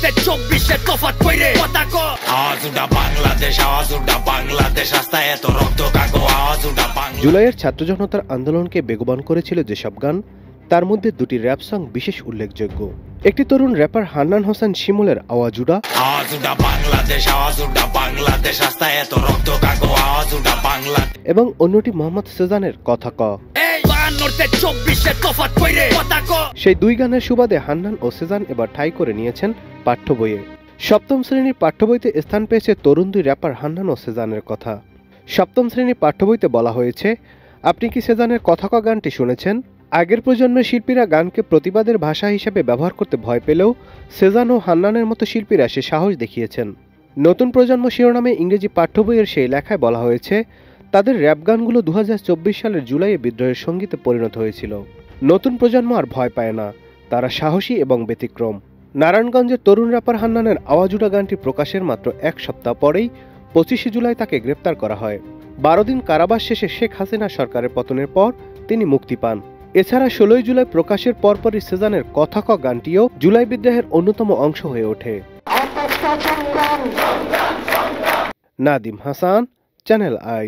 24-এ তফাৎ কইরে কথা কো আওয়াজ উঠা বাংলাদেশ আওয়াজ উঠা বাংলাদেশ রাস্তায় এত রক্ত কাগো আওয়াজ উঠা বাংলাদেশ। জুলাইয়ের ছাত্র জনতার আন্দোলনকে বেগবান করেছিল যেসব গান, তার মধ্যে দুটি র্যাপ সং বিশেষ উল্লেখযোগ্য। একটি তরুণ র্যাপার হান্নান হোসেন শিমুলের আওয়াজ উঠা বাংলাদেশ আওয়াজ উঠা বাংলাদেশ রাস্তায় এত রক্ত কাগো আওয়াজ উঠা বাংলাদেশ এবং অন্যটি মোহাম্মদ সেজানের কথা ক। সেই দুই গানের সুবাদে হান্নান ও সেজান এবার ঠাঁই করে নিয়েছেন পাঠ্য বইয়ে। সপ্তম শ্রেণীর পাঠ্য বইতে স্থান পেয়েছে তরুণ দুই র্যাপার হান্নান ও সেজানের কথা। সপ্তম শ্রেণীর পাঠ্য বইতে বলা হয়েছে, আপনি কি সেজানের কথা ক গানটি শুনেছেন? আগের প্রজন্মের শিল্পীরা গানকে প্রতিবাদের ভাষা হিসেবে ব্যবহার করতে ভয় পেলেও সেজান ও হান্নানের মতো শিল্পীরা সে সাহস দেখিয়েছেন। নতুন প্রজন্ম শিরোনামে ইংরেজি পাঠ্য বইয়ের সেই লেখায় বলা হয়েছে, তাদের র্যাপ গানগুলো 2024 সালের জুলাইয়ে বিদ্রোহের সঙ্গীতে পরিণত হয়েছিল। নতুন প্রজন্ম আর ভয় পায় না, তারা সাহসী এবং ব্যতিক্রম। নারায়ণগঞ্জের তরুণ র্যাপার হান্নানের আওয়াজ উঠা গানটি প্রকাশের মাত্র এক সপ্তাহ পরেই 25 জুলাই তাকে গ্রেপ্তার করা হয়। 12 দিন কারাবাস শেষে শেখ হাসিনা সরকারের পতনের পর তিনি মুক্তি পান। এছাড়া 16 জুলাই প্রকাশের পরপরই সেজানের কথা ক গানটিও জুলাই বিদ্রোহের অন্যতম অংশ হয়ে ওঠে। Nadim Hasan, Channel I.